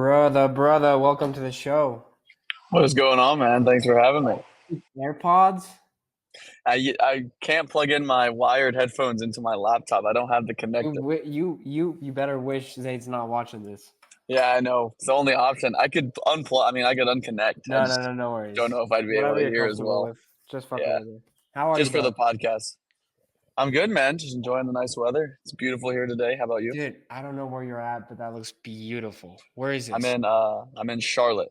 Brother, welcome to the show. What is going on, man? Thanks for having me. AirPods? I can't plug in my wired headphones into my laptop. I don't have the You connector. you better wish Zayd's not watching this. Yeah, I know. It's the only option. I could unplug. I mean, I could unconnect. I No, no, just no, no don't worries. know if I'd be able Whatever to you're hear as comfortable well. with, just fucking Yeah, with it. How are you just for the though? podcast. I'm good, man. Just enjoying the nice weather. It's beautiful here today. How about you? Dude, I don't know where you're at, but that looks beautiful. Where is I'm this? in I'm in Charlotte.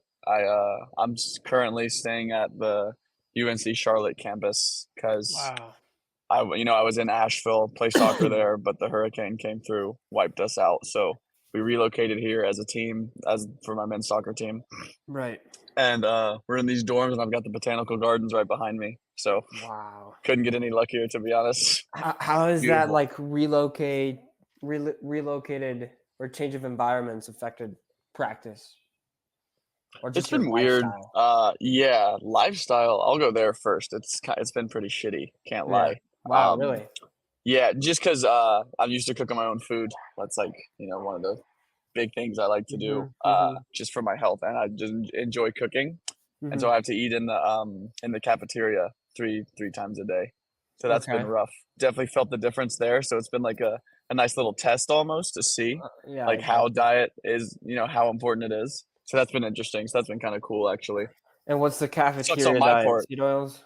Currently staying at the UNC Charlotte campus because Wow. I was in Asheville, play soccer there, but the hurricane came through, wiped us out. So we relocated here as a team, as for my men's soccer team, Right. and we're in these dorms, and I've got the botanical gardens right behind me. So Wow. couldn't get any luckier, to be honest. How is that Beautiful. like relocated or change of environments affected practice or It's just your been weird. lifestyle? Yeah, lifestyle. I'll go there first. It's been pretty shitty. Can't Yeah. lie. Wow, Um, really? yeah, just because I'm used to cooking my own food. That's like one of the big things I like to do, Mm-hmm. Mm-hmm. just for my health, and I just enjoy cooking, and so Mm-hmm. I have to eat in the cafeteria three times a day. So that's been Okay. rough. Definitely felt the difference there. So it's been like a nice little test almost to see Yeah, I like how gotcha. diet is, how important it is. So that's been interesting. So that's been kind of cool actually. And what's the Sucks on cafeteria my diet? part. Seed oils?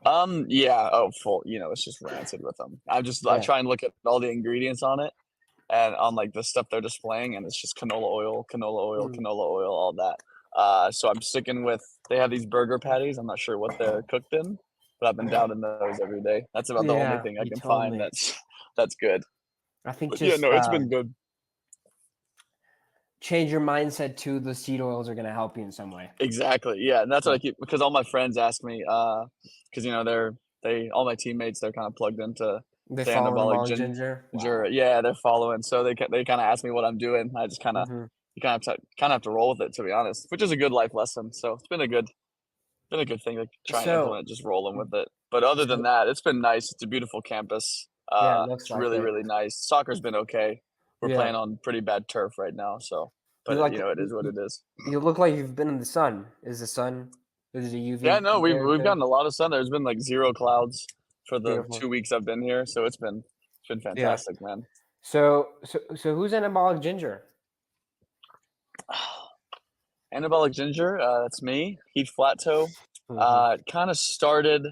Yeah. Oh, full. It's just rancid with them. I Yeah. try and look at all the ingredients on it and on like the stuff they're displaying, and it's just canola oil, Mm. canola oil, all that. So I'm sticking with. They have these burger patties. I'm not sure what they're cooked in, but I've been downing those every day. That's about the only Yeah, thing I you can told find me. that's good. I think But yeah, just no, it's been good. change your mindset to the seed oils are going to help you in some way. Exactly. Yeah, and that's what Yeah. I keep because all my friends ask me, because they all my teammates they're kind of plugged into They the follow anabolic Anabolic Ginger. ginger. Wow. Yeah, they're following, so they kind of ask me what I'm doing. I just Hmm. you kind of have to roll with it, to be honest, which is a good life lesson. So it's been a good thing to try and So, implement, just rolling with it. But other than so that, it's been nice. It's a beautiful campus. yeah, it looks It's like really it. really nice. Soccer's been okay. We're Yeah. playing on pretty bad turf right now, so You but like it is what it is. you look like you've been in the sun. Is the sun is the Yeah, UV no, there we've too? gotten a lot of sun. There's been like zero clouds for the Beautiful. 2 weeks I've been here, so it's been Yeah. fantastic, man. So who's Anabolic Ginger? Anabolic Ginger, that's me, Heath Flattoe. Hmm. Kind of started.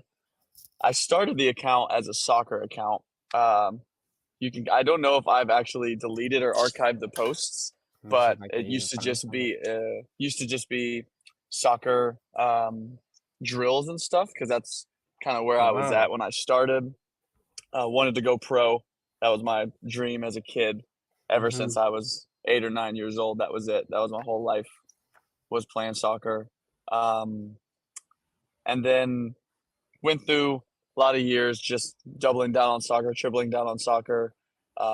I started the account as a soccer account. You can. I don't know if I've actually deleted or archived the posts, Let me see but if I can it even find some. used to just be soccer drills and stuff because that's kind of where I was Wow. at when I started. Wanted to go pro. That was my dream as a kid. Ever since Hmm. I was 8 or 9 years old, that was it. That was my whole life was playing soccer. Um, and then went through a lot of years just doubling down on soccer, tripling down on soccer,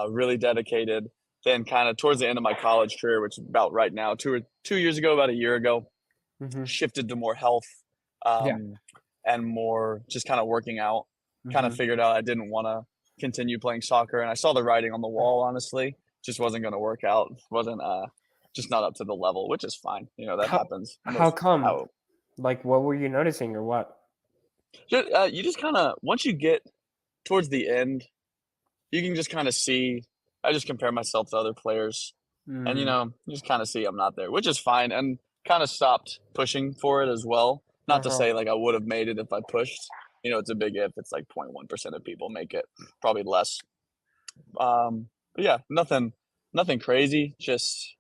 really dedicated. Then kind of towards the end of my college career, which is about right now, 2 years ago, about a year ago, Hmm. shifted to more health, Yeah. um, and more just kind of working out. Kind of Hmm. figured out I didn't want to continue playing soccer, and I saw the writing on the wall. Honestly, just wasn't going to work out. Wasn't just not up to the level, which is fine. That happens. How Most come? how Like, what were you noticing, or what? you just kind of once you get towards the end, you can just kind of see. I just compare myself to other players, and Mm. you just kind of see I'm not there, which is fine, and kind of stopped pushing for it as well. Not to Uh-huh. say like I would have made it if I pushed. It's a big if. It's like 0.1% of people make it, probably less. But yeah, nothing crazy. Just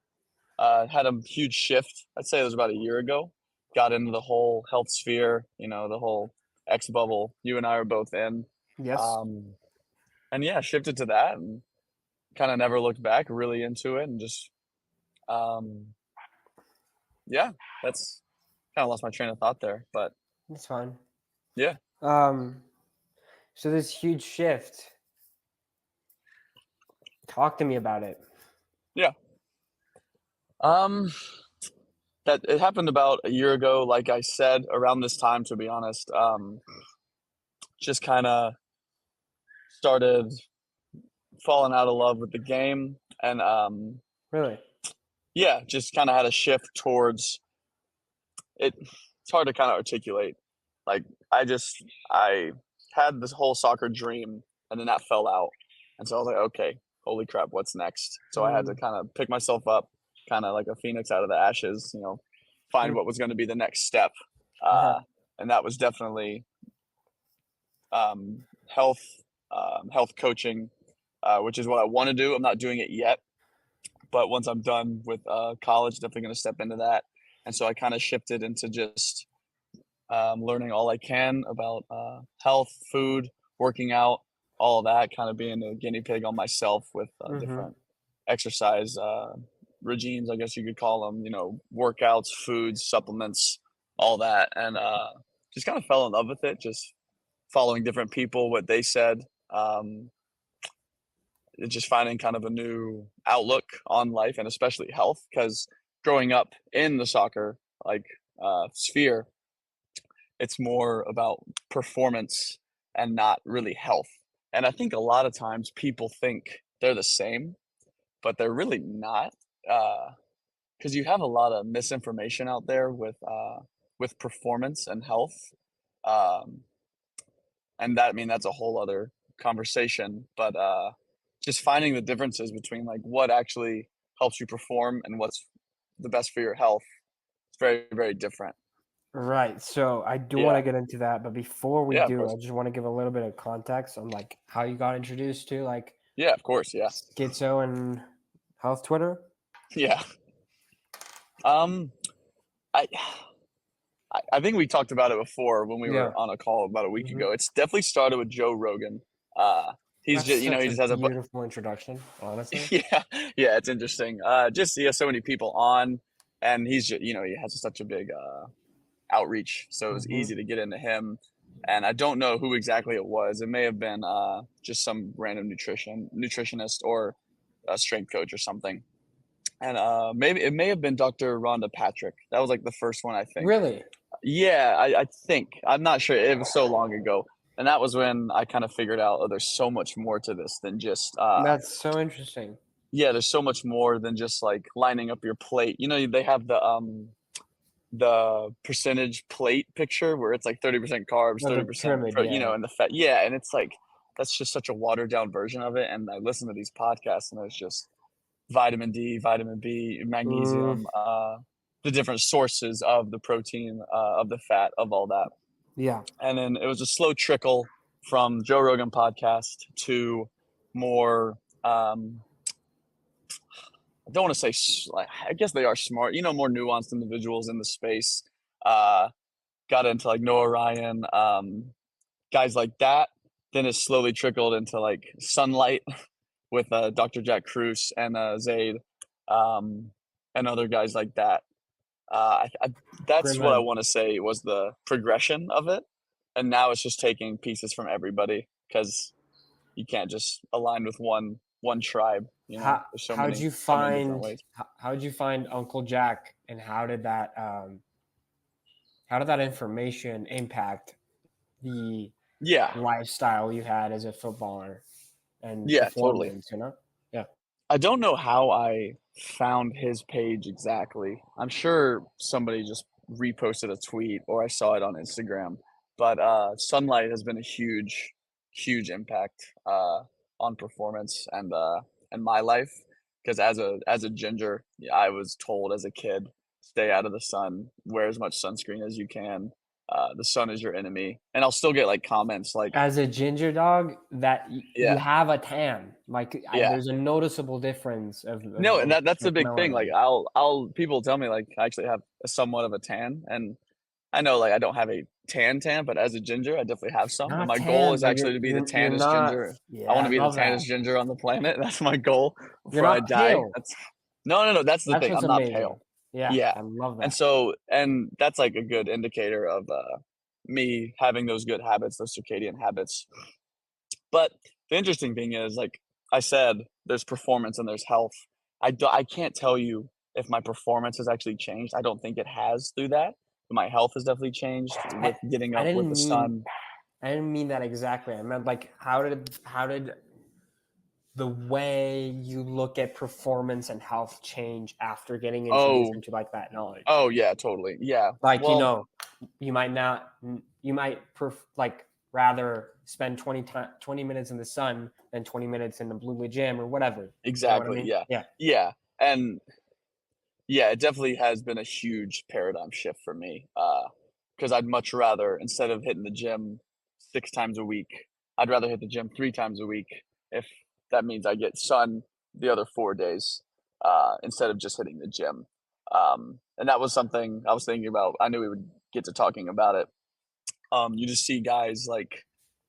had a huge shift. I'd say it was about a year ago. Got into the whole health sphere. The whole X bubble. You and I are both in. Yes. Um, and yeah, shifted to that and kind of never looked back. Really into it and just um, yeah, that's kind of lost my train of thought there. But That's fine. yeah, Um, so this huge shift. Talk to me about it. yeah. Um, that it happened about a year ago. Like I said, around this time, to be honest, just kind of started falling out of love with the game and Really? yeah, just kind of had a shift towards it. It's hard to kind of articulate. Like I had this whole soccer dream, and then that fell out, and so I was like, okay, holy crap, what's next? So I had to Mm, kind of pick myself up, kind of like a phoenix out of the ashes, find mm, what was going to be the next step, uh-huh. and that was definitely health, health coaching, which is what I want to do. I'm not doing it yet, but once I'm done with college, definitely going to step into that. And so I kind of shifted into just learning all I can about health, food, working out, all of that, kind of being a guinea pig on myself with Mm-hmm. different exercise regimes, I guess you could call them, workouts, foods, supplements, all that. And just kind of fell in love with it, just following different people, what they said. Um, just finding kind of a new outlook on life and especially health because growing up in the soccer like sphere, it's more about performance and not really health. And I think a lot of times people think they're the same, but they're really not. Because you have a lot of misinformation out there with performance and health. Um, and that, I mean, that's a whole other conversation, but just finding the differences between like what actually helps you perform and what's the best for your health. It's very, very different. Right. So I do want Yeah. to get into that, but before we Yeah, of do, course. I just want to give a little bit of context on like how you got introduced to like Yeah, of course. Yeah. schizo and health Twitter. Yeah. Um, I, I think we talked about it before when we Yeah. were on a call about a week Hmm. ago. It's definitely started with Joe Rogan. He's That's just, such he a just has a, beautiful introduction, honestly. yeah, yeah, it's interesting. Just, he has so many people on and he's just, he has such a big, outreach, so it was Hmm. easy to get into him. And I don't know who exactly it was. It may have been just some random nutritionist or a strength coach or something. And maybe it may have been Dr. Rhonda Patrick. That was like the first one, I think. Really? Yeah, I think. I'm not sure. It was so long ago. And that was when I kind of figured out, oh, there's so much more to this than just That's so interesting. yeah, there's so much more than just like lining up your plate. They have the percentage plate picture where it's like 30% carbs, No, the 30% pyramid, yeah. and the fat. Yeah, and it's like that's just such a watered down version of it. And I listen to these podcasts, and it's just vitamin D, vitamin B, Mm, magnesium, the different sources of the protein, of the fat, of all that. yeah. And then it was a slow trickle from Joe Rogan podcast to more. I don't want to say like I guess they are smart, more nuanced individuals in the space. Uh, got into like Noah Ryan, guys like that. Then it slowly trickled into like Sunlight with Dr. Jack Kruse and Zaid, um, and other guys like that. That's what I Grimhead. want to say was the progression of it, and now it's just taking pieces from everybody because you can't just align with one tribe. There's so many different ways. How did you find Uncle Jack, and how did that information impact the Yeah, lifestyle you had as a footballer and yeah, totally. performance, you know? Yeah. I don't know how I found his page exactly. I'm sure somebody just reposted a tweet or I saw it on Instagram. But sunlight has been a huge, huge impact on performance and my life. Because as a ginger, yeah, I was told as a kid, stay out of the sun, wear as much sunscreen as you can. The sun is your enemy, and I'll still get like comments like, As a ginger dog, that you yeah, have a tan. Like yeah, there's a noticeable difference no, and that's the like big thing. Like melanin. I'll people tell me like I actually have somewhat of a tan, and I know like I don't have a tan, but as a ginger, I definitely have some. And Not my goal tan, is but actually to be the you're tannest not. ginger. I Yeah, want I to be the love that. tannest ginger on the planet. That's my goal You're before I not die. pale. That's no. That's the That's thing. what's I'm not amazing. pale. Yeah, Yeah, I love and that. and that's like a good indicator of me having those good habits, those circadian habits. But the interesting thing is, like I said, there's performance and there's health. I can't tell you if my performance has actually changed. I don't think it has through that. But my health has definitely changed I with getting I up with didn't the mean sun. I didn't mean that exactly. I meant like how did the way you look at performance and health change after getting introduced Oh, into like that knowledge. oh yeah, totally. Yeah. Like, you Well, know, you might rather spend 20 minutes in the sun than 20 minutes in the blue gym or whatever. You know what I exactly. mean? Yeah. Yeah. Yeah. And yeah, it definitely has been a huge paradigm shift for me. Because I'd much rather, instead of hitting the gym 6 times a week, I'd rather hit the gym 3 times a week if that means I get sun the other 4 days, instead of just hitting the gym. And that was something I was thinking about. I knew we would get to talking about it. You just see guys like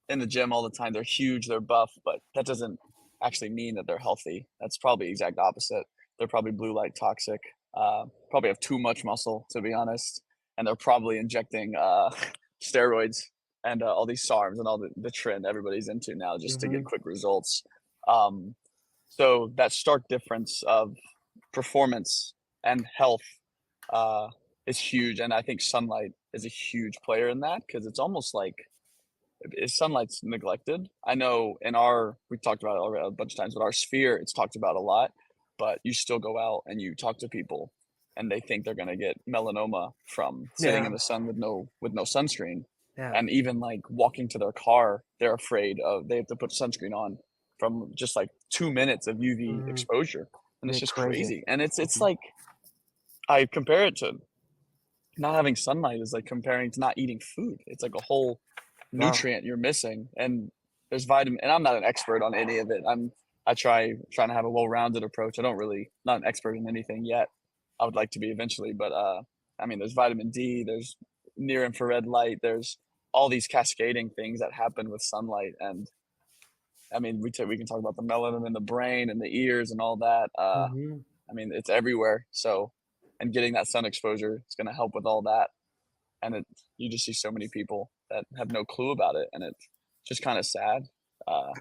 in the gym all the time. They're huge, they're buff, but that doesn't actually mean that they're healthy. That's probably the exact opposite. They're probably blue light toxic. Probably have too much muscle, to be honest, and they're probably injecting steroids and all these SARMs and all the trend everybody's into now just to get Hmm. quick results. Um, so that stark difference of performance and health uh, is huge, and I think sunlight is a huge player in that because it's almost like is sunlight's neglected. I know in our we talked about it already a bunch of times, but our sphere it's talked about a lot. But you still go out and you talk to people, and they think they're gonna get melanoma from sitting in Yeah. the sun with no sunscreen, Yeah. and even like walking to their car, they're afraid of they have to put sunscreen on from just like 2 minutes of UV Hmm. exposure, and it's Yeah, just crazy. crazy. And it's Mhm. like I compare it to not having sunlight is like comparing to not eating food. It's like a whole Wow. nutrient you're missing, and there's vitamin. And I'm not an expert on any of it. I trying to have a well-rounded approach. I don't really not an expert in anything yet. I would like to be eventually, but I mean, there's vitamin D, there's near infrared light, there's all these cascading things that happen with sunlight, and I mean, we can talk about the melanin in the brain and the ears and all that. Hmm. I mean, it's everywhere. So, and getting that sun exposure is going to help with all that. And you just see so many people that have no clue about it, and it's just kind of sad uh,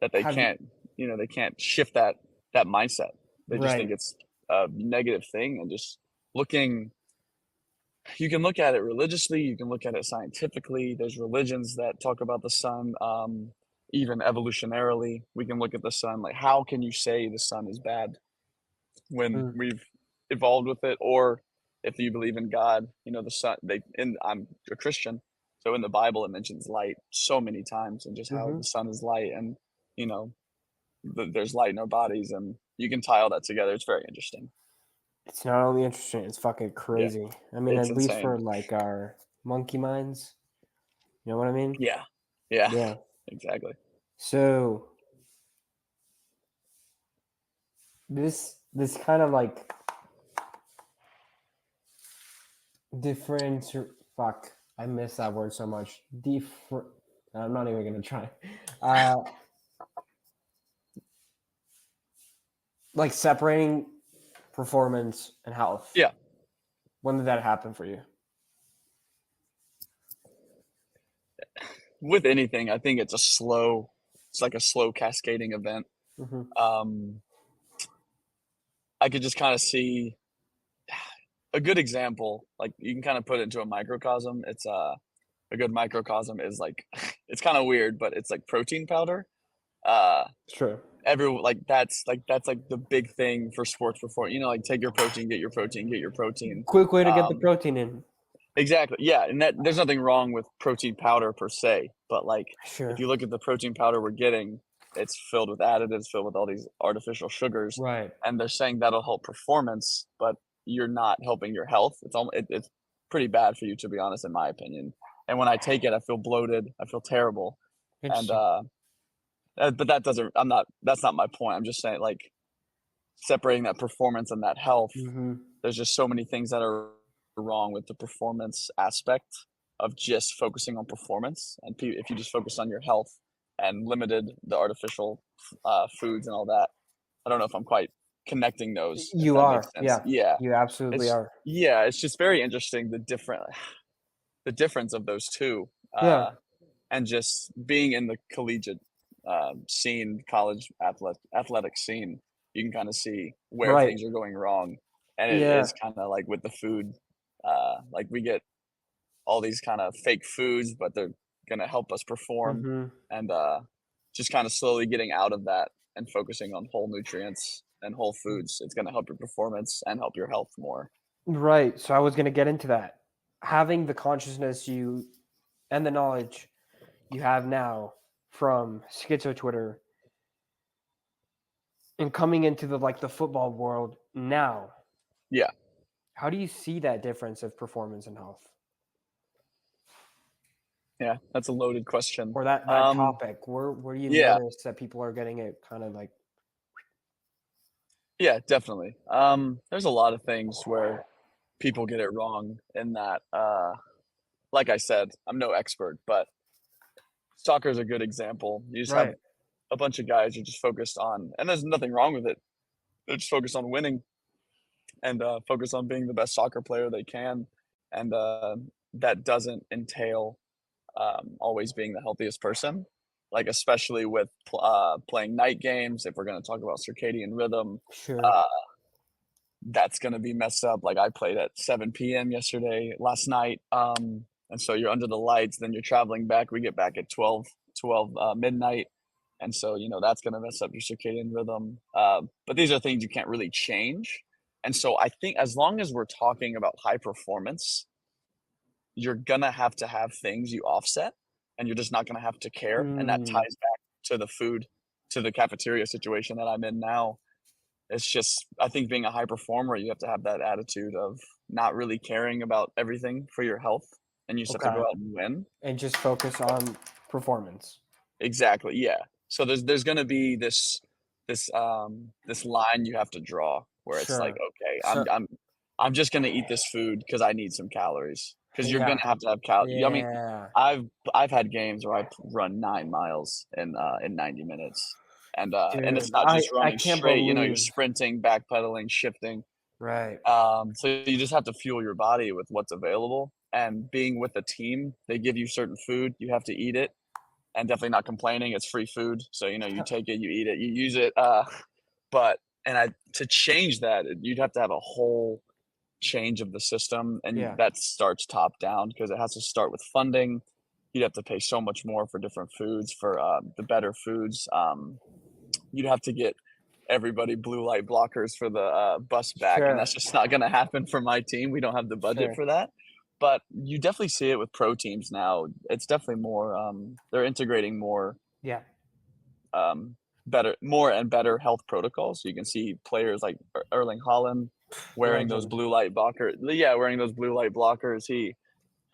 that they Have you, can't, they can't shift that mindset. They just think right. it's a negative thing, and just looking. You can look at it religiously, you can look at it scientifically. There's religions that talk about the sun, even evolutionarily. We can look at the sun like, how can you say the sun is bad when Mm. we've evolved with it? Or if you believe in God, the sun I'm a Christian, so in the Bible it mentions light so many times, and just how Hmm. the sun is light, and you know there's light in our bodies, and you can tie all that together. It's very interesting. It's not only interesting, it's fucking Yeah, crazy. I mean, it's at least insane. for like our monkey minds. You know what I mean? Yeah, yeah, Yeah. exactly. So this kind of like different. Fuck, I miss that word so much. I'm not even gonna try. Uh, like separating performance and health. Yeah, When did that happen for you? with anything, I think it's like a slow cascading event. Hmm. Um, I could just kind of see a good example. Like you can kind of put it into a microcosm. It's a good microcosm is like it's kind of weird, but it's like protein powder. Uh, True. that's like the big thing for sports performance. Like take your protein, get your protein, get your protein. Quick way to get the Um, protein in. exactly, yeah, and that there's nothing wrong with protein powder per se, but like if Sure. you look at the protein powder we're getting, it's filled with additives, filled with all these artificial sugars, Right. and they're saying that'll help performance, but you're not helping your health. It's pretty bad for you, to be honest, in my opinion. And when I take it, I feel bloated, I feel terrible, and Interesting. but that doesn't. I'm not. That's not my point. I'm just saying, like, separating that performance and that health. Hmm. There's just so many things that are wrong with the performance aspect of just focusing on performance. And if you just focus on your health and limited the artificial foods and all that, I don't know if I'm quite connecting those. If You that makes are. sense. Yeah. Yeah, You absolutely it's are. yeah, it's just very interesting the difference of those two. Yeah. And just being in the collegiate scene, college athletic scene, you can kind of see where Right. things are going wrong, and it Yeah. is kind of like with the food, like we get all these kind of fake foods, but they're gonna help us perform, Hmm. and just kind of slowly getting out of that. and focusing on whole nutrients and whole foods, it's going to help your performance and help your health more. Right. So I was going to get into that. Having the consciousness you and the knowledge you have now from Schizo Twitter and coming into the football world now. Yeah. How do you see that difference of performance and health? Yeah, that's a loaded question. Or that topic? Where do you Yeah. notice that people are getting it kind of like Yeah, definitely. There's a lot of things where people get it wrong in that, like I said, I'm no expert, but soccer is a good example. You just have right? a bunch of guys who are just focused on, and there's nothing wrong with it. They're just focused on winning and focus on being the best soccer player they can. And that doesn't entail always being the healthiest person, like especially with playing night games. If we're going to talk about circadian rhythm, Sure. uh, that's going to be messed up. Like I played at 7 p.m. last night. And so you're under the lights, then you're traveling back. We get back at 12 midnight. And so, that's going to mess up your circadian rhythm. But these are things you can't really change. And so I think as long as we're talking about high performance, you're going to have things you offset and you're just not going to have to care. And that Mm, ties back to the food, to the cafeteria situation that I'm in now. It's just, I think being a high performer, you have to have that attitude of not really caring about everything for your health, and you just have to go okay. out and win. And just focus on performance. Exactly, yeah. So there's gonna be this line you have to draw where it's like, Sure. okay, So I'm just gonna eat this food because I need some calories. Because you're yeah. gonna have to have I mean, Yeah. I've had games where I run 9 miles in 90 minutes. And Dude, it's not just I running can't straight, you're believe. sprinting, backpedaling, shifting. Right. So you just have to fuel your body with what's available. And being with a team, they give you certain food, you have to eat it, and definitely not complaining. It's free food, so you take it, you eat it, you use it. But to change that, you'd have to have a whole change of the system, and Yeah. that starts top down because it has to start with funding. You'd have to pay so much more for different foods, for the better foods. You'd have to get everybody blue light blockers for the bus back, and Sure. that's just not going to happen for my team. We don't have the budget Sure. for that. But you definitely see it with pro teams now. It's definitely more. They're integrating more, Yeah. more and better health protocols. So you can see players like Erling Haaland wearing those Legend. blue light blockers. Yeah, wearing those blue light blockers. He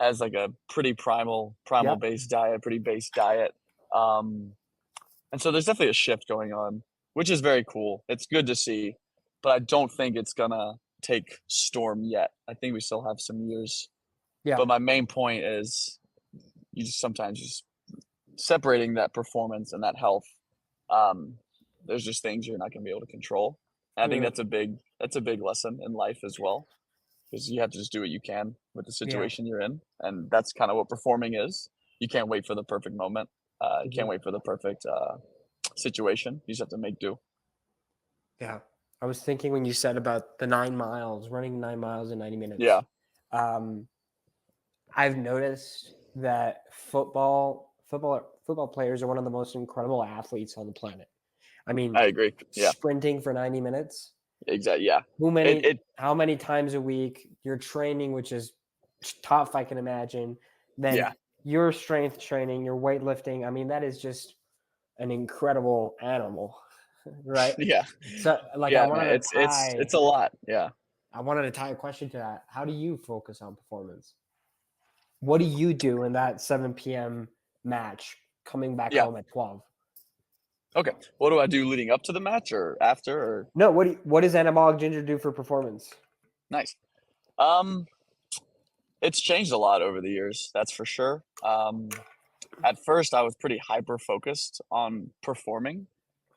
has like a pretty primal Yep. based diet, pretty base diet. Um, and so there's definitely a shift going on, which is very cool. It's good to see, but I don't think it's gonna take storm yet. I think we still have some years. Yeah. But my main point is you just sometimes just separating that performance and that health. Um, there's just things you're not gonna be able to control. And I think Mm, that's a big lesson in life as well, because you have to just do what you can with the yeah. situation you're in, and that's kind of what performing is. You can't wait for the perfect moment. You Mhm. can't wait for the perfect situation. You just have to make do. Yeah. I was thinking when you said about the 9 miles, running 9 miles in 90 Yeah, minutes. Um, I've noticed that football players are one of the most incredible athletes on the planet. I mean, I agree. Yeah, sprinting for 90 minutes. exactly. Yeah, Who it many it how many times a week you're training, which is tough, I can imagine. Then yeah your strength training, your weightlifting. I mean, that is just an incredible animal, right? yeah So, like, yeah, man. It's a lot. Yeah, I wanted to tie a question to that. How do you focus on performance? What do you do in that 7 p.m. match coming back yeah. home at 12? Okay. What do I do leading up to the match or after? Or No, what does Anabolic Ginger do for performance? nice. Um, it's changed a lot over the years. That's for sure. At first, I was pretty hyper focused on performing.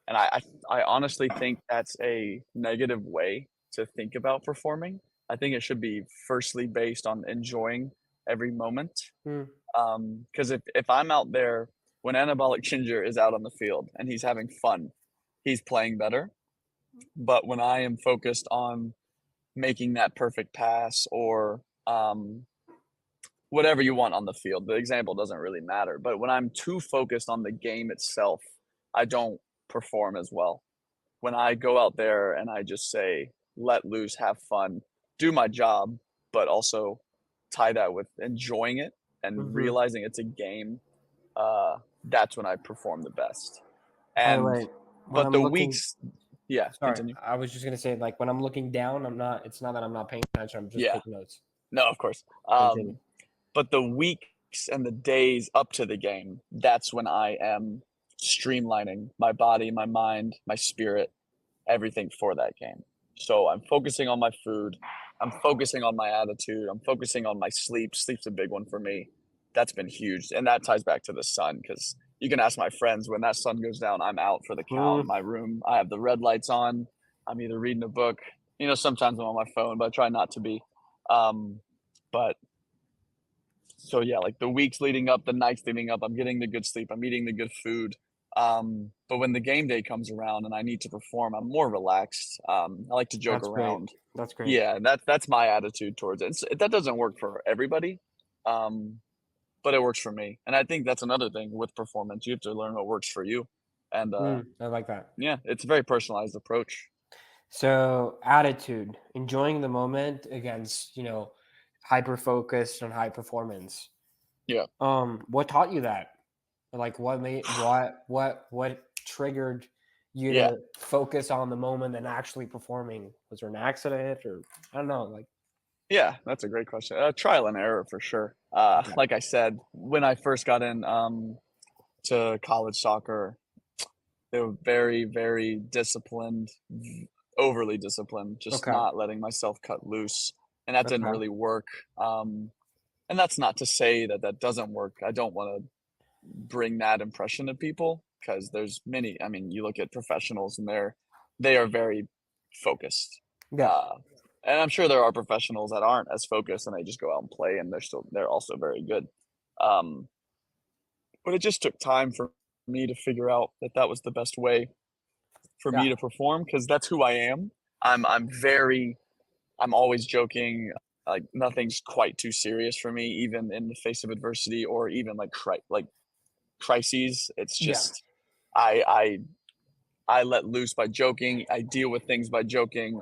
And I honestly think that's a negative way to think about performing. I think it should be firstly based on enjoying every moment. Hmm, Because if I'm out there when Anabolic Ginger is out on the field and he's having fun, he's playing better. But when I am focused on making that perfect pass or whatever you want on the field, the example doesn't really matter. But when I'm too focused on the game itself, I don't perform as well. When I go out there and I just say, let loose, have fun, do my job, but also tie that with enjoying it and Hmm. realizing it's a game, that's when I perform the best. By the And way, when but I'm the looking, weeks, yeah, sorry, continue. I was just gonna say, like when I'm looking down, I'm not. It's not that I'm not paying attention. I'm just Yeah, taking notes. no, of course. Continue. But the weeks and the days up to the game, that's when I am streamlining my body, my mind, my spirit, everything for that game. So I'm focusing on my food. I'm focusing on my attitude. I'm focusing on my sleep. Sleep's a big one for me. That's been huge. And that ties back to the sun because you can ask my friends when that sun goes down, I'm out for the count in Mm, my room. I have the red lights on. I'm either reading a book, sometimes I'm on my phone, but I try not to be. Um, but so yeah, like the weeks leading up, the nights leading up, I'm getting the good sleep, I'm eating the good food. But when the game day comes around and I need to perform, I'm more relaxed. I like to joke that's great. around. That's great. Yeah, that's my attitude towards it. That doesn't work for everybody, um, but it works for me. And I think that's another thing with performance. You have to learn what works for you. And I like that. yeah, it's a very personalized approach. So attitude, enjoying the moment against, hyper focused on high performance. Yeah. What taught you that? Like what triggered you Yeah. to focus on the moment and actually performing? Was there an accident or I don't know, like Yeah, that's a great question. Trial and error for sure. yeah. Like I said, when I first got in to college soccer, they were very, very disciplined, overly disciplined, just Okay. not letting myself cut loose. And that didn't Okay. really work. And that's not to say that that doesn't work. I don't want to bring that impression to people because there's many. I mean, you look at professionals and they are very focused. Yeah. Uh, and I'm sure there are professionals that aren't as focused and they just go out and play and they're also very good. Um, but it just took time for me to figure out that that was the best way for Yeah. me to perform because that's who I am. I'm always joking. Like nothing's quite too serious for me, even in the face of adversity or even like crises. It's Yeah. just I I I let loose by joking. I deal with things by joking.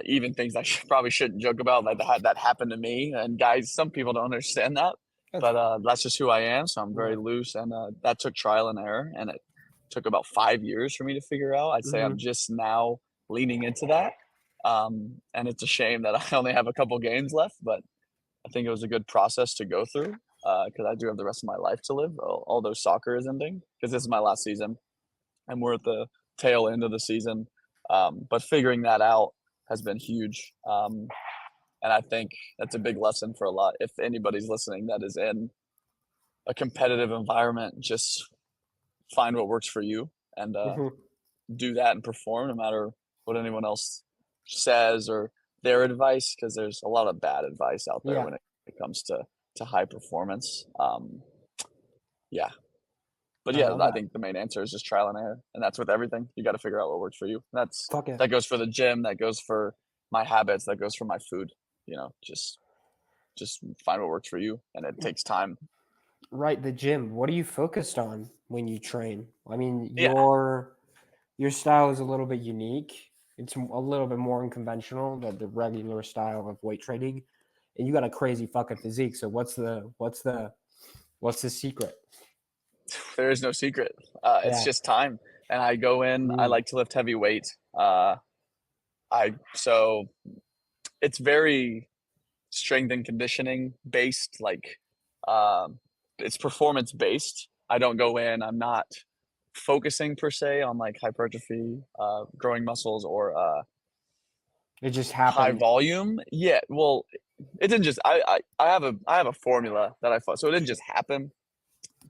Even things I probably shouldn't joke about, like that happened to me. And guys, some people don't understand that, That's but fine. that's just who I am. So I'm very Yeah. loose, and that took trial and error, and it took about 5 years for me to figure out. I'd say I'm Hmm. just now leaning into that, and it's a shame that I only have a couple games left, but I think it was a good process to go through because I do have the rest of my life to live, although soccer is ending because this is my last season and we're at the tail end of the season. But figuring that out has been huge. And I think that's a big lesson for a lot. If anybody's listening that is in a competitive environment, just find what works for you and Hmm. do that and perform no matter what anyone else says or their advice, because there's a lot of bad advice out there Yeah. when it comes to high performance. Yeah, but I yeah, love I that. think the main answer is just trial and error, and that's with everything. You got to figure out what works for you. Fuck it. That goes for the gym, that goes for my habits, that goes for my food. Just find what works for you, and it takes time. Right, the gym. What are you focused on when you train? I mean, Yeah, your style is a little bit unique. It's a little bit more unconventional than the regular style of weight training. And you got a crazy fucking physique. So what's the secret? there is no secret. It's Yeah. just time, and I go in. I Mm. like to lift heavy weight. I so it's very strength and conditioning based. Um, it's performance based. I don't go in. I'm not focusing per se on like hypertrophy, growing muscles, or It just high happened. volume. Yeah, well, it didn't just. I have a formula that I follow, so it didn't just happen.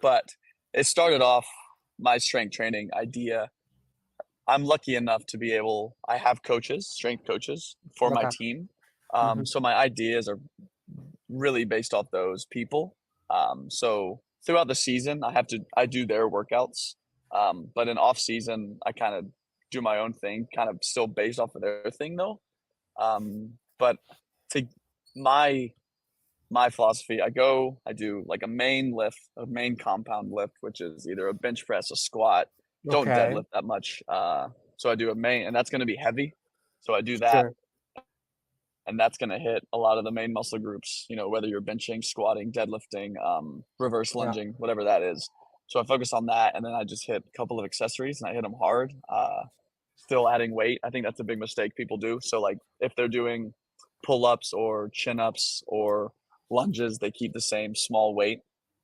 But it started off my strength training idea. I'm lucky enough to be able. I have coaches, strength coaches for my Okay. team. Hmm. So my ideas are really based off those people. So throughout the season, I do their workouts. But in off season, I kind of do my own thing, kind of still based off of their thing though. But to my my philosophy, I do like a main lift, a main compound lift, which is either a bench press, a squat, don't Okay. deadlift that much. So I do a main, and that's going to be heavy. So I do that, Sure. and that's going to hit a lot of the main muscle groups, whether you're benching, squatting, deadlifting, reverse Yeah. lunging, whatever that is. So I focus on that, and then I just hit a couple of accessories, and I hit them hard. Still adding weight. I think that's a big mistake people do. So like if they're doing pull-ups or chin-ups or lunges, they keep the same small weight,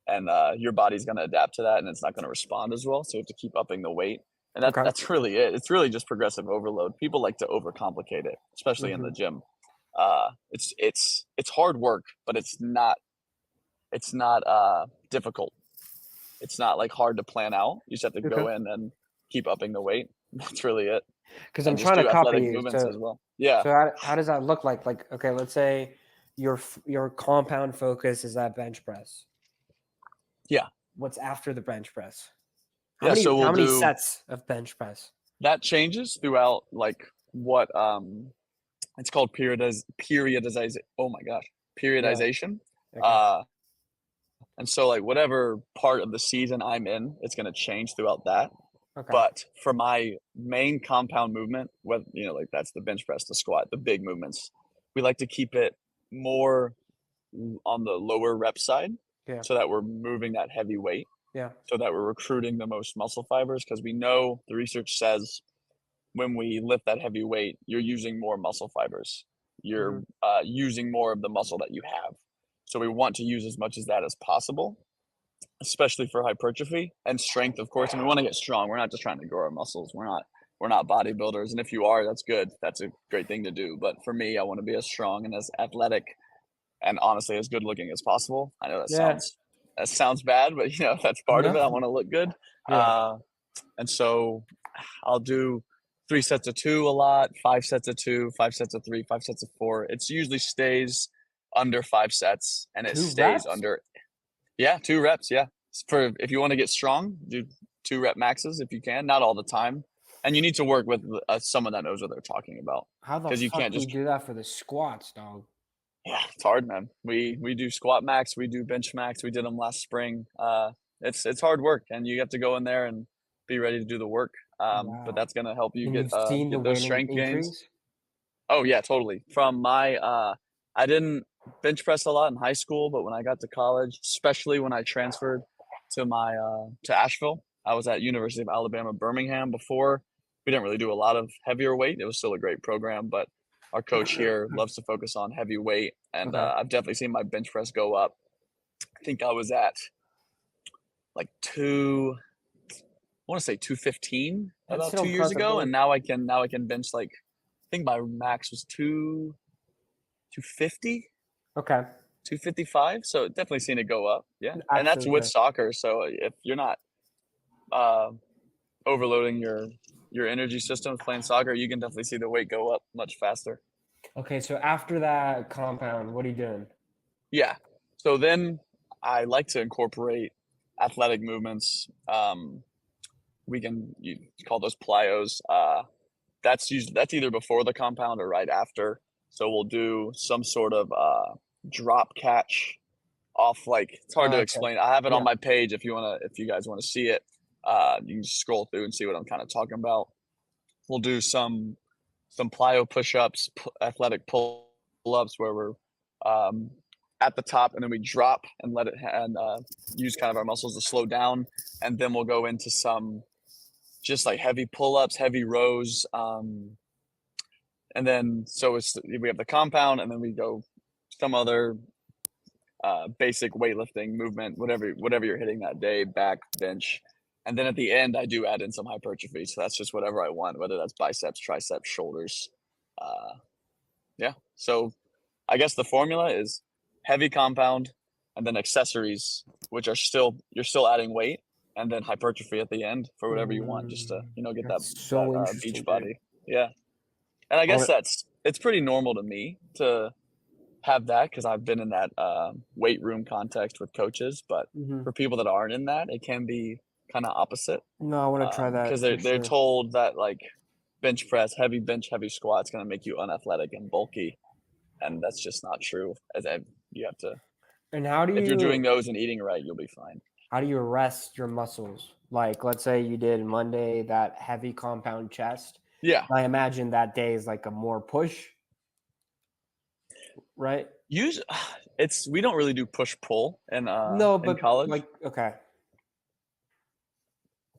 and your body's going to adapt to that, and it's not going to respond as well. So you have to keep upping the weight, and Okay. that's really it. It's really just progressive overload. People like to overcomplicate it, especially in the Mhm. gym. It's hard work, but it's not difficult. It's not like hard to plan out. You just have to Okay. go in and keep upping the weight. That's really it, Because I'm and just trying to do copy athletic you. movements So as well. Yeah, so how does that look like? Like, okay, let's say your compound focus is that bench press. yeah, What's after the bench press? How yeah. many So we'll how many do sets of bench press? that changes throughout like what it's called oh my gosh, Yeah. periodization. Okay. Uh and so like whatever part of the season I'm in, it's going to change throughout that. Okay. But for my main compound movement, what like that's the bench press, the squat, the big movements, we like to keep it more on the lower rep side, Yeah. so that we're moving that heavy weight, Yeah. so that we're recruiting the most muscle fibers, because we know the research says when we lift that heavy weight, you're using more muscle fibers. You're Mhm. using more of the muscle that you have. So we want to use as much as that as possible, especially for hypertrophy and strength, of course. And we want to get strong. We're not just trying to grow our muscles. We're not bodybuilders. And if you are, that's good. That's a great thing to do. But for me, I want to be as strong and as athletic and honestly as good looking as possible. I know Yeah. that sounds bad, but that's part of No. it. I want to look good. Yeah. And so I'll do 3 sets of 2 a lot, 5 sets of 2, 5 sets of 3, 5 sets of 4. It's usually stays under 5 sets, and it Two stays reps? under 2 reps. Yeah, for if you want to get strong, do 2 rep maxes if you can. Not all the time, and you need to work with someone that knows what they're talking about, How the because you fuck can't do you just. do that for the squats, dog? Yeah, it's hard, man. We do squat max, we do bench max. We did them last spring. It's hard work, and you have to go in there and be ready to do the work. But Wow. that's gonna help you And get you've seen the those weight strength gains. increase? Oh yeah, totally. From my I didn't bench press a lot in high school, but when I got to college, especially when I transferred to Asheville, I was at University of Alabama Birmingham before. We didn't really do a lot of heavier weight. It was still a great program, but our coach here loves to focus on heavy weight, and Okay. I've definitely seen my bench press go up. I think I was at like I want to say 215 That's about still 2 years impressive ago, and work. now I can bench like I think my max was 250, Okay. 255. So definitely seen it go up. Yeah. And that's Actually, with okay. soccer. So if you're not uh, overloading your energy systems playing soccer, you can definitely see the weight go up much faster. Okay, so after that compound, what are you doing? Yeah. So then I like to incorporate athletic movements. You call those plyos. That's either before the compound or right after. So we'll do some sort of drop catch off, like it's hard to Okay. explain. I have it on Yeah. my page if you guys want to see it. You can just scroll through and see what I'm kind of talking about. We'll do some plyo push-ups, athletic pull-ups where we're um, at the top and then we drop and let it and use kind of our muscles to slow down, and then we'll go into some just like heavy pull-ups, heavy rows, and then we have the compound, and then we go some other basic weightlifting movement, whatever you're hitting that day, back, bench. And then at the end, I do add in some hypertrophy. So that's just whatever I want, whether that's biceps, triceps, shoulders. Uh, yeah. So I guess the formula is heavy compound and then accessories, which you're still adding weight, and then hypertrophy at the end for whatever you want, just to, get That's that so beach interesting, dude. body. Yeah. And I I guess want it's pretty normal to me to have that, because I've been in that weight room context with coaches. But mhm. for people that aren't in that, it can be kind of opposite, No, I want to try because that they're for they're sure. told that like bench press, heavy bench, heavy squat's going to make you unathletic and bulky, and that's just not true. You have to And how do if you're doing you those and eating right, you'll be fine. How do you rest your muscles? Like, let's say you did Monday that heavy compound chest. Yeah. I imagine that day is like a more push, right? We don't really do push pull in No, in but college. like okay.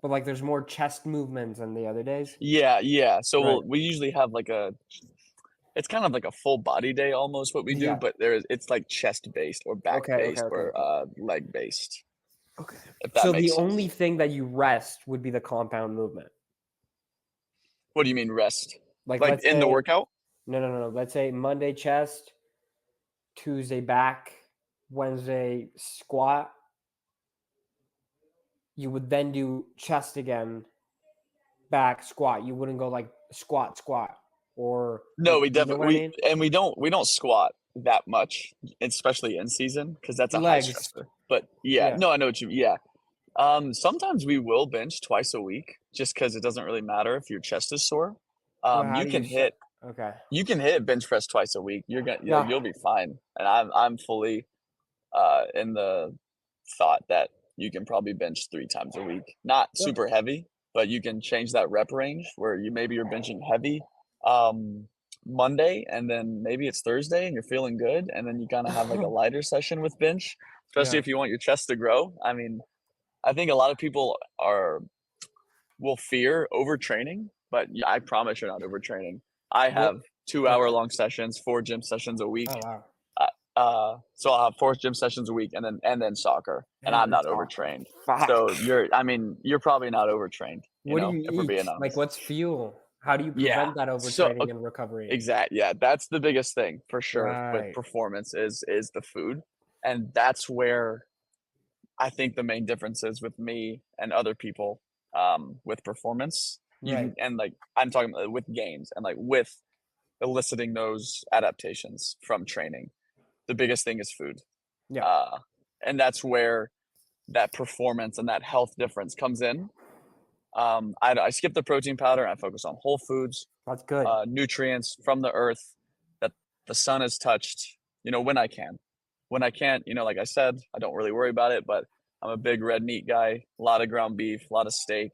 But like there's more chest movements than the other days. Yeah. So Right. we usually have like it's kind of like a full body day almost what we do, Yeah. but it's like chest based or back based or leg based, Okay. if that So the makes only sense. thing that you rest would be the compound movement. What do you mean rest? Like Like let's in the say workout? no. Let's say Monday chest, Tuesday back, Wednesday squat. You would then do chest again, back squat. You wouldn't go like squat or No, like we you know what I definitely mean? we don't squat that much, especially in season, because that's a high Legs. stressor. But yeah, Yeah. no, I know what you yeah. Sometimes we will bench twice a week just because it doesn't really matter if your chest is sore. Well, how You do you can set? hit Okay. bench press twice a week. Yeah. You'll be fine. And I'm fully in the thought that you can probably bench 3 times a week. Not Yeah. super heavy, but you can change that rep range where you're benching heavy um, Monday, and then maybe it's Thursday and you're feeling good, and then you kind of have like a lighter session with bench, especially Yeah. if you want your chest to grow. I mean, I think a lot of people will fear overtraining, but I promise you're not overtraining. I What? have 2 hour Okay. long sessions, 4 gym sessions a week. Oh wow. So I'll have 4 gym sessions a week, and then soccer, and Man, I'm not that's awesome. overtrained. Fuck. So you're probably not overtrained, What do you if we're being eat? Like, honest. what's fuel? How do you Yeah. prevent that So overtraining and recovery? yeah, that's the biggest thing for sure with Right. performance is the food, and that's where I think the main difference is with me and other people with performance. You Right. can and like I'm talking about with gains and like with eliciting those adaptations from training. The biggest thing is food, Yeah. uh, and that's where that performance and that health difference comes in. I skip the protein powder and I focus on whole foods, That's good. nutrients from the earth that the sun has touched, when I can. When I can't, like I said, I don't really worry about it, but I'm a big red meat guy, a lot of ground beef, a lot of steak.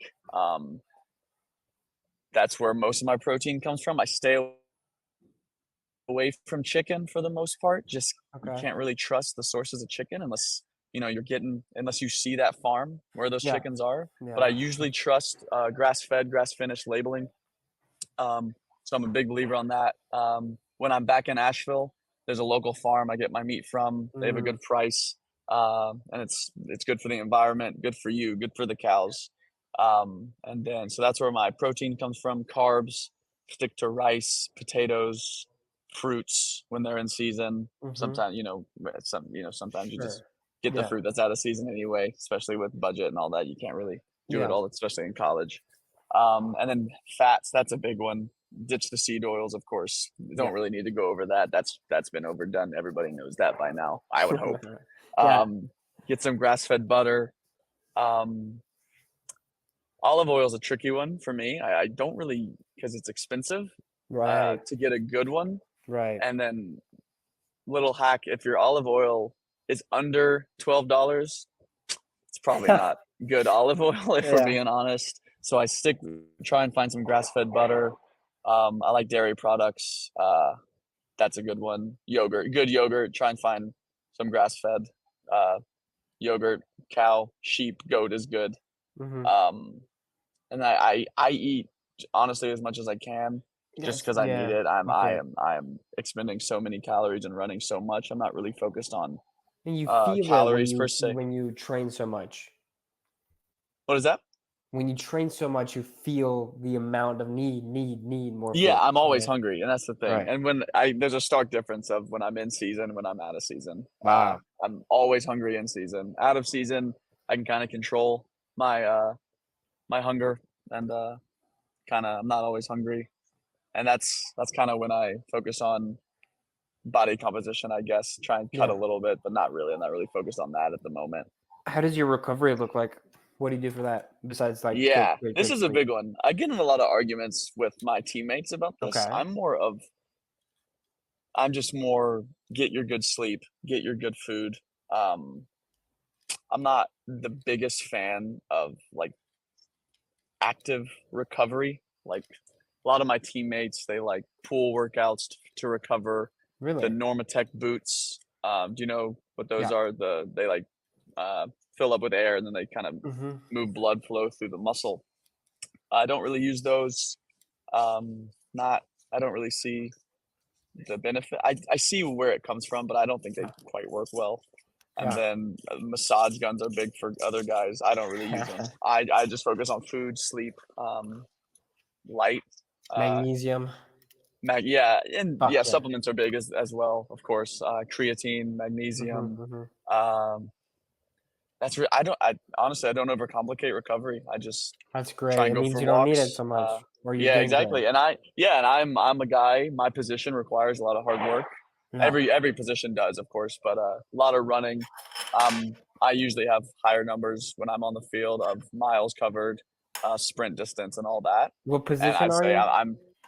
That's where most of my protein comes from. I stay away from chicken for the most part. Just you Okay. can't really trust the sources of chicken unless unless you see that farm where those Yeah. chickens are. But I Yeah. usually trust grass fed, grass finished labeling. So I'm a big believer on that. When I'm back in Asheville, there's a local farm I get my meat from. They have a Mm, good price, and it's good for the environment, good for you, good for the cows. And then so that's where my protein comes from. Carbs, stick to rice, potatoes, fruits when they're in season. mhm. Sometimes sometimes you just Sure. get the Yeah. fruit that's out of season anyway, especially with budget and all that. You can't really do it Yeah. all, especially in college. And then fats, that's a big one. Ditch the seed oils, of course. You don't Yeah. really need to go over that. That's been overdone. Everybody knows that by now, I would hope. Yeah. Um, get some grass-fed butter. Um, Olive oil is a tricky one for me. I don't really because it's expensive Right. to get a good one. Right. And then little hack: if your olive oil is under $12, it's probably not good olive oil if we're Yeah. being honest. So try and find some grass-fed butter. I like dairy products. That's a good one. Good yogurt. Try and find some grass-fed uh, yogurt. Cow, sheep, goat is good. Mhm. Um, and I eat honestly as much as I can, just Yes. because I need Yeah. it. Okay. I am expending so many calories and running so much. I'm not really focused on And you feel it calories per se. when you train so much. What is that? When you train so much, you feel the amount of need more Yeah, food. I'm always Right. hungry, and that's the thing. Right. And there's a stark difference of when I'm in season, when I'm out of season. Wow. I'm always hungry in season. Out of season, I can kind of control my hunger, and kind of I'm not always hungry, and that's kind of when I focus on body composition, I guess. Try and cut a Yeah. little bit, but not really. I'm not really focused on that at the moment. How does your recovery look like? What do you do for that besides like Yeah, this good is a sleep? big one. I get in a lot of arguments with my teammates about this. Okay. I'm just more get your good sleep, get your good food. Um, I'm not the biggest fan of like active recovery. Like a lot of my teammates, they like pool workouts to recover. The Really? Normatec boots. Do you know what those Yeah. are? They like fill up with air and then they kind of Mm-hmm. move blood flow through the muscle. I don't really use those. Not I don't really see the benefit. I see where it comes from, but I don't think they quite work well. And Yeah. then massage guns are big for other guys. I don't really use them. I just focus on food, sleep, light, uh, Magnesium. yeah, and Fuck yeah, yeah. supplements are big as well, of course. Creatine, Mm-hmm, magnesium. mm-hmm. Um, I honestly I don't overcomplicate recovery. I just That's try great. and It go means for you don't need it walks. so much, or you're Yeah, doing exactly. good. And I'm a guy. My position requires a lot of hard work. Yeah. Every position does, of course, but a lot of running. I usually have higher numbers when I'm on the field of miles covered, sprint distance, and all that. What And position I'd are say you?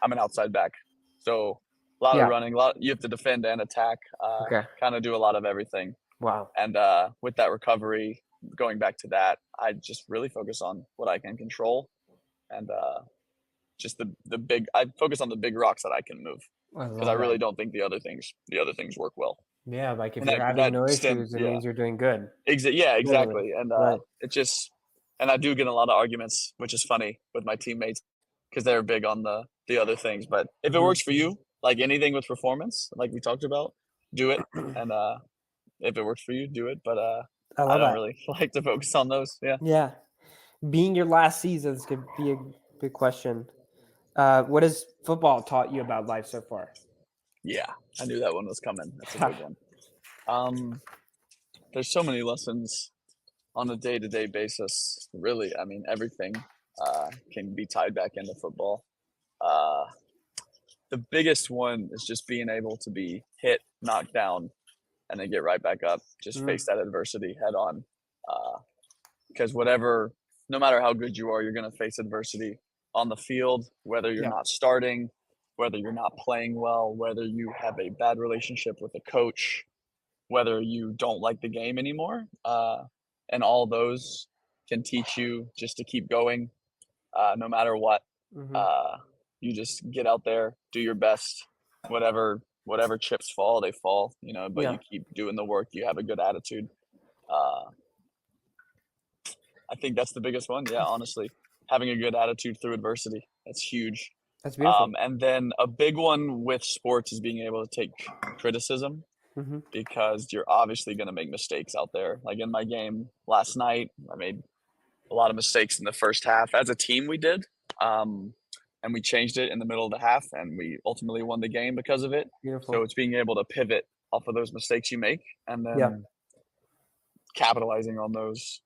I'm an outside back, so a lot of Yeah. running. A lot you have to defend and attack. Okay. Kind of do a lot of everything. Wow. And with that recovery, going back to that, I just really focus on what I can control and just the big. I focus on the big rocks that I can move I because I love that. really don't think the other things work well. Yeah, like if And you're having that no stem, issues, it yeah, means you're doing good. yeah, Literally. exactly. And Right. it just, and I do get in a lot of arguments, which is funny with my teammates because they're big on the other things. But if it Mm-hmm. works for you, like anything with performance, like we talked about, do it. And if it works for you, do it. But I I love don't that. really like to focus on those. Yeah. Yeah. Being your last seasons could be a big question. What has football taught you about life so far? Yeah. I knew that one was coming. That's a big one. Um, there's so many lessons on a day-to-day basis. Really, I mean, everything can be tied back into football. Uh, the biggest one is just being able to be hit, knocked down, and then get right back up. Just Mm, face that adversity head on. Because whatever, no matter how good you are, you're going to face adversity on the field, whether you're yeah. not starting, whether you're not playing well, whether you have a bad relationship with a coach, whether you don't like the game anymore. And all those can teach you just to keep going no matter what. Mm-hmm. Uh, you just get out there, do your best, whatever chips fall, they fall, but you Yeah. keep doing the work, you have a good attitude. Uh, I think that's the biggest one. Yeah, honestly, having a good attitude through adversity. That's huge. That's beautiful. And then a big one with sports is being able to take criticism Mm-hmm. because you're obviously going to make mistakes out there. Like in my game last night, I made a lot of mistakes in the first half. As a team, we did. And we changed it in the middle of the half, and we ultimately won the game because of it. So Beautiful. it's being able to pivot off of those mistakes you make and Yeah. then capitalizing on those.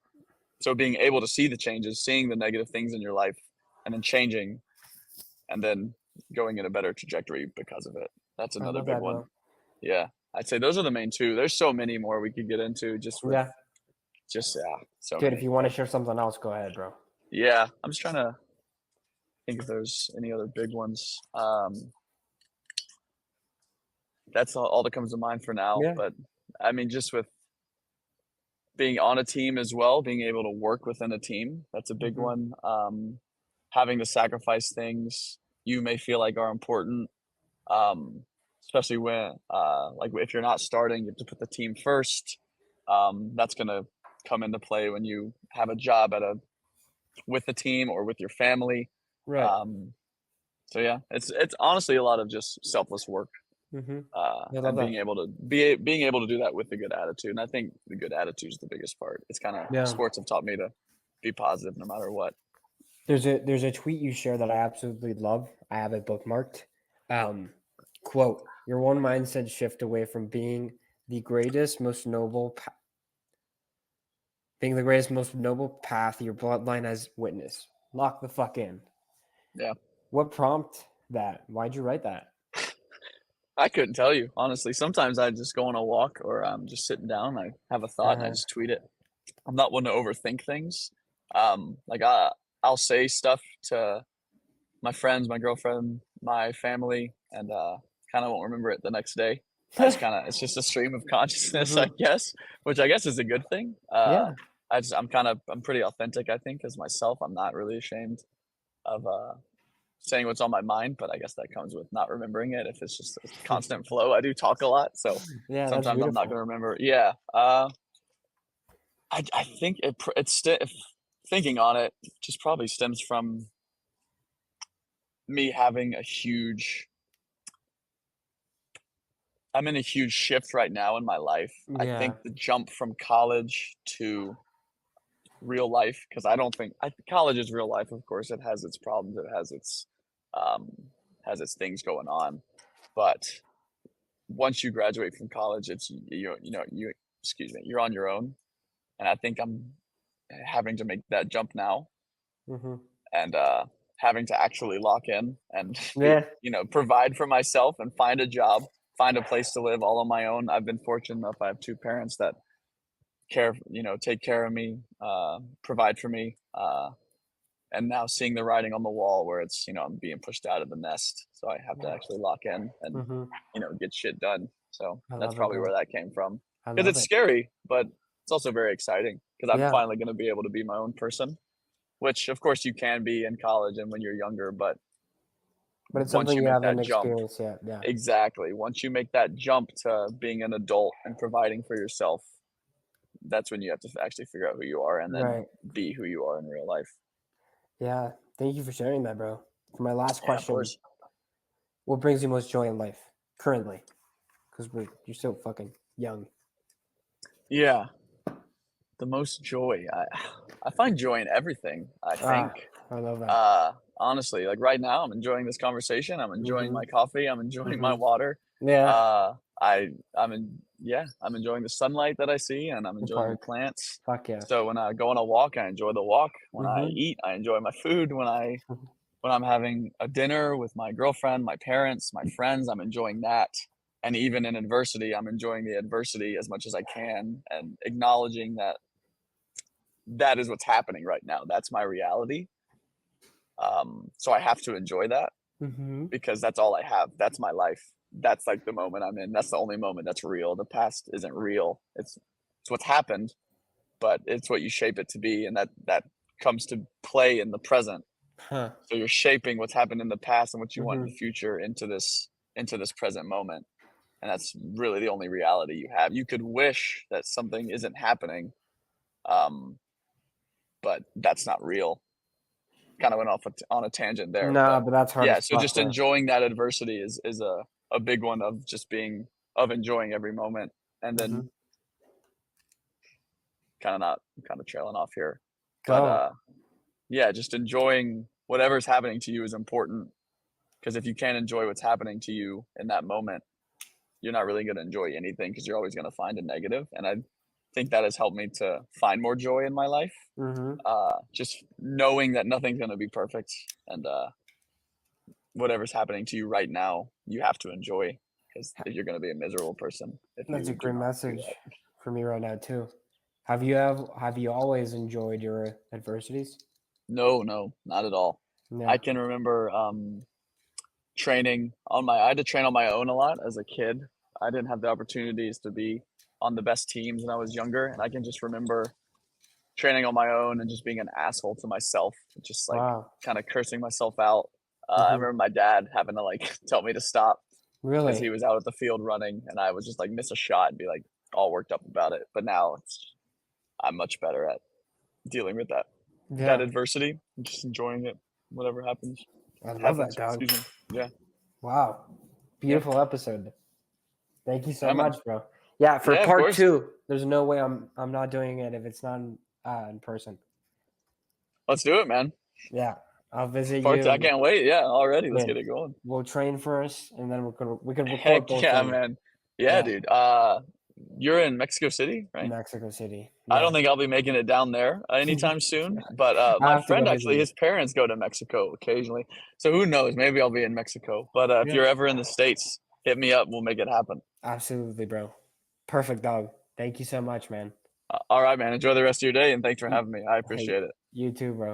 So being able to see the changes, seeing the negative things in your life, and then changing, and then going in a better trajectory because of it. That's I another love big that, one. bro. Yeah, I'd say those are the main two. There's so many more we could get into Yeah. so Dude, if many. you want to But share something else, go ahead, bro. yeah, I'm just trying to think if there's any other big ones. That's all that comes to mind for now. Yeah. But I mean, just with being on a team as well, being able to work within a team, that's a big Mm-hmm. one. Having to sacrifice things you may feel like are important, um, especially when, like, if you're not starting, you have to put the team first. That's going to come into play when you have a job with the team or with your family. Right. Um, so yeah, it's honestly a lot of just selfless work. Mm-hmm. I love And that. being able to do that with a good attitude. And I think the good attitude is the biggest part. It's kind of Yeah. sports have taught me to be positive no matter what. There's a tweet you share that I absolutely love. I have it bookmarked. Um, quote: Your one mindset shift away from the greatest, most noble, pa- being the greatest, most noble path your bloodline has witnessed. Lock the fuck in. Yeah, What prompt that? Why'd you write that? I couldn't tell you honestly. Sometimes I just go on a walk or I'm just sitting down. I have a thought and I Uh, just tweet it. I'm not one to overthink things. Like I'll say stuff to my friends, my girlfriend, my family, and kind of won't remember it the next day. it's just a stream of consciousness, I Mhm. guess, which I guess is a good thing. Yeah. I'm pretty authentic, I think, as myself. I'm not really ashamed of saying what's on my mind, but I guess that comes with not remembering it. If it's just a constant flow, I do talk a lot, so Yeah, that's sometimes I'm not beautiful. gonna remember. Yeah, I think if thinking on it just probably stems from me having a huge. I'm in a huge shift right now in my life. I Yeah. think the jump from college to real life, because I don't think college is real life. Of course, it has its problems. It um, has its things going on, but once you graduate from college, it's you excuse me, you're on your own, and I think I'm having to make that jump now, Mhm. and having to actually lock in and be Yeah. provide for myself and find a job, find a place to live all on my own. I've been fortunate enough. I have two parents that take care of me, provide for me, and now seeing the writing on the wall where it's I'm being pushed out of the nest, so I have to Yeah. actually lock in and Mhm. get shit done. So I that's love it, probably bro. where that came from. I Because love it's it. scary, but it's also very exciting because I'm Yeah. finally going to be able to be my own person, which of course you can be in college and when you're younger, but But it's once something you you make haven't that jump, experienced yet. Yeah. exactly, once you make that jump to being an adult and providing for yourself, that's when you have to actually figure out who you are and then Right. be who you are in real life. Yeah. Thank you for sharing that, bro. For my last Yeah, of question, course. what brings you most joy in life currently? Because you're so fucking young. Yeah, the most joy. I find joy in everything, I Ah, think. I love that. Honestly, like right now, I'm enjoying this conversation. I'm enjoying Mm-hmm. my coffee. I'm enjoying my Mm-hmm. water. Yeah. I'm enjoying the sunlight that I see, and I'm The enjoying the park. plants. Fuck yeah. So when I go on a walk, I enjoy the walk. When I Mm-hmm. eat, I enjoy my food. When I'm having a dinner with my girlfriend, my parents, my friends, I'm enjoying that. And even in adversity, I'm enjoying the adversity as much as I can and acknowledging that that is what's happening right now. That's my reality. So I have to enjoy that Mm-hmm. because that's all I have. That's my life. That's like the moment I'm in. That's the only moment that's real. The past isn't real. It's what's happened, but it's what you shape it to be, and that comes to play in the present. Huh. So you're shaping what's happened in the past and what you want in Mm-hmm. the future into this present moment. And that's really the only reality you have. You could wish that something isn't happening, um, but that's not real. Kind of went off on a tangent there, Nah, but but that's hard yeah. as So fuck, just bro. enjoying that adversity is a big one of just of enjoying every moment, and Mm-hmm. then kind of trailing off here, but Go. yeah, just enjoying whatever's happening to you is important because if you can't enjoy what's happening to you in that moment, you're not really going to enjoy anything because you're always going to find a negative. And I think that has helped me to find more joy in my life. Mm-hmm. Just knowing that nothing's going to be perfect and whatever's happening to you right now, you have to enjoy because you're going to be a miserable person if That's a you do great not do message that. for me right now too. Have you always enjoyed your adversities? No, no, not at all. Yeah. I can remember I had to train on my own a lot as a kid. I didn't have the opportunities to be on the best teams when I was younger, and I can just remember training on my own and just being an asshole to myself, just like Wow. kind of cursing myself out. I Mm-hmm. remember my dad having to like tell me to stop because he Really? was out at the field running, and I was just like miss a shot and be like all worked up about it. But now I'm much better at dealing with that Yeah. adversity, and just enjoying it. Whatever I love that, happens. dog. Excuse me. Yeah, Wow. yeah, Beautiful episode. Thank you so yeah, man. much, bro. Yeah, for Yeah, of part course. two, there's no way I'm not doing it if it's not in person. Let's do it, man. Yeah, I'll visit Part two. I you. can't wait. Yeah, already. Let's Yeah, get it going. we'll train first, and then we can record Heck both yeah, things. man. Yeah, Yeah, dude. You're in Mexico City, right? Mexico City. I don't Yeah, think I'll be making it down there anytime soon. But I my have to go friend visit actually, you. his parents go to Mexico occasionally. So who knows? Maybe I'll be in Mexico. But if Yeah, you're ever in the States, hit me up. We'll make it happen. absolutely, bro. Perfect, dog. Thank you so much, man. All right, man. Enjoy the rest of your day, and thanks for You, having me. I hey, appreciate it. you too, bro.